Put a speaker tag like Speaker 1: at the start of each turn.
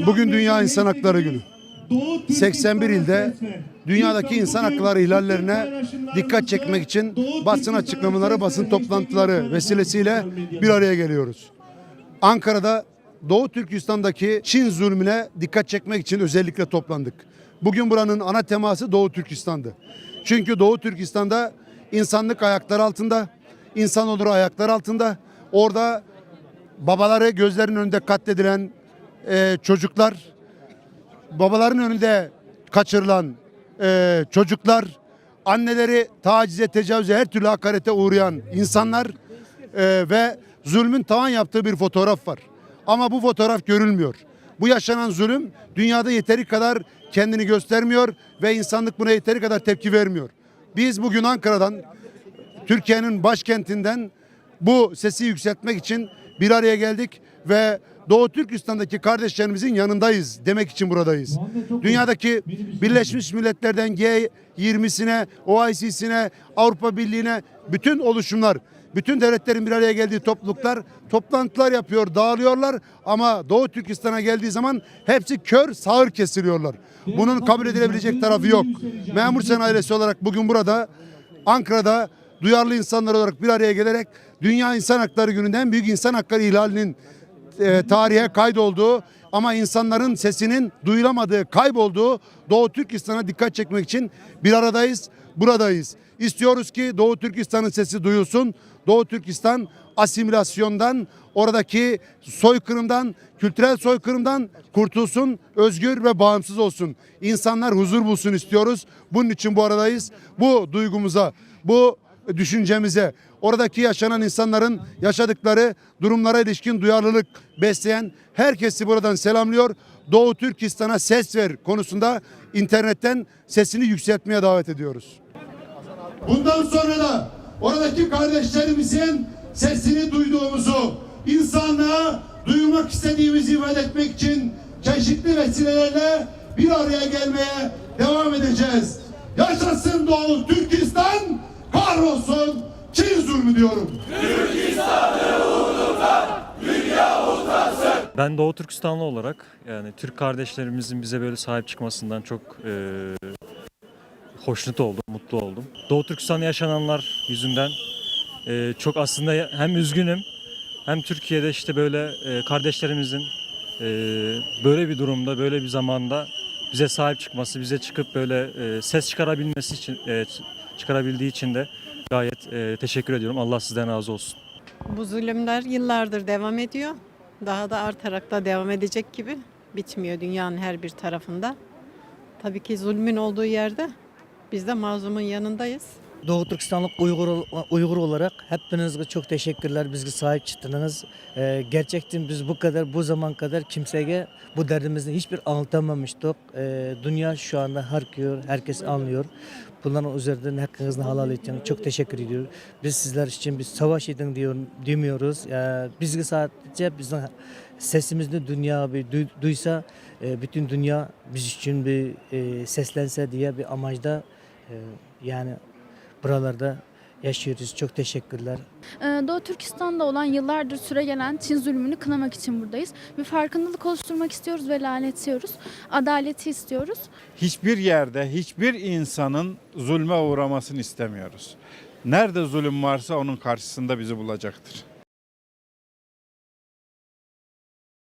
Speaker 1: Bugün Dünya İnsan Hakları Günü. 81 ilde dünyadaki insan hakları ihlallerine dikkat çekmek için basın açıklamaları, basın toplantıları vesilesiyle bir araya geliyoruz. Ankara'da Doğu Türkistan'daki Çin zulmüne dikkat çekmek için özellikle toplandık. Bugün buranın ana teması Doğu Türkistan'dı. Çünkü Doğu Türkistan'da insanlık ayaklar altında, insanoğlu ayaklar altında. Orada babaları gözlerinin önünde katledilen çocuklar, babaların önünde kaçırılan çocuklar, anneleri tacize, tecavüze, her türlü hakarete uğrayan insanlar ve zulmün tavan yaptığı bir fotoğraf var. Ama bu fotoğraf görülmüyor. Bu yaşanan zulüm dünyada yeteri kadar kendini göstermiyor ve insanlık buna yeteri kadar tepki vermiyor. Biz bugün Ankara'dan, Türkiye'nin başkentinden bu sesi yükseltmek için bir araya geldik ve Doğu Türkistan'daki kardeşlerimizin yanındayız demek için buradayız. Dünyadaki Birleşmiş Milletler'den G20'sine, OIC'sine, Avrupa Birliği'ne bütün oluşumlar, bütün devletlerin bir araya geldiği topluluklar toplantılar yapıyor, dağılıyorlar ama Doğu Türkistan'a geldiği zaman hepsi kör sağır kesiliyorlar. Bunun kabul edilebilecek tarafı yok. Memur Sen ailesi olarak bugün burada Ankara'da duyarlı insanlar olarak bir araya gelerek Dünya İnsan Hakları Günü'nde en büyük insan hakları ihlalinin tarihe kaydolduğu ama insanların sesinin duyulamadığı, kaybolduğu Doğu Türkistan'a dikkat çekmek için bir aradayız, buradayız. İstiyoruz ki Doğu Türkistan'ın sesi duyulsun. Doğu Türkistan asimilasyondan, oradaki soykırımdan, kültürel soykırımdan kurtulsun, özgür ve bağımsız olsun. İnsanlar huzur bulsun istiyoruz. Bunun için bu aradayız. Bu duygumuza, bu düşüncemize, oradaki yaşanan insanların yaşadıkları durumlara ilişkin duyarlılık besleyen herkesi buradan selamlıyor. Doğu Türkistan'a ses ver konusunda internetten sesini yükseltmeye davet ediyoruz. Bundan sonra da oradaki kardeşlerimizin sesini duyduğumuzu, insanlığa duyurmak istediğimizi ifade etmek için çeşitli vesilelerle bir araya gelmeye devam edeceğiz. Yaşasın Doğu Türkistan, kahrolsun Çin zulmü diyorum.
Speaker 2: Türkistan'ı unutan dünya utansın.
Speaker 3: Ben Doğu Türkistanlı olarak yani Türk kardeşlerimizin bize böyle sahip çıkmasından çok hoşnut oldum, mutlu oldum. Doğu Türkistan'da yaşananlar yüzünden çok aslında hem üzgünüm hem Türkiye'de işte böyle kardeşlerimizin böyle bir durumda, böyle bir zamanda bize sahip çıkması, bize çıkıp böyle ses çıkarabilmesi için, çıkarabildiği için de gayet teşekkür ediyorum. Allah sizden razı olsun.
Speaker 4: Bu zulümler yıllardır devam ediyor. Daha da artarak da devam edecek gibi, bitmiyor dünyanın her bir tarafında. Tabii ki zulmün olduğu yerde biz de mazlumun yanındayız.
Speaker 5: Doğu Türkistanlık Uygur olarak hepinize çok teşekkürler. Bize sahip çıktınız. Gerçekten biz bu zaman kadar kimseye bu derdimizi hiçbir anlatamamıştık. Dünya şu anda harkıyor, herkes anlıyor. Bunların üzerinden hakkınızı helal için çok teşekkür ediyorum. Biz sizler için savaş edin demiyoruz. Biz sadece bizim sesimizi dünya bir duysa, bütün dünya biz için bir seslense diye bir amaçta yani buralarda yaşıyoruz. Çok teşekkürler.
Speaker 6: Doğu Türkistan'da olan yıllardır süregelen Çin zulmünü kınamak için buradayız. Bir farkındalık oluşturmak istiyoruz ve lanetliyoruz. Adaleti istiyoruz.
Speaker 7: Hiçbir yerde hiçbir insanın zulme uğramasını istemiyoruz. Nerede zulüm varsa onun karşısında bizi bulacaktır.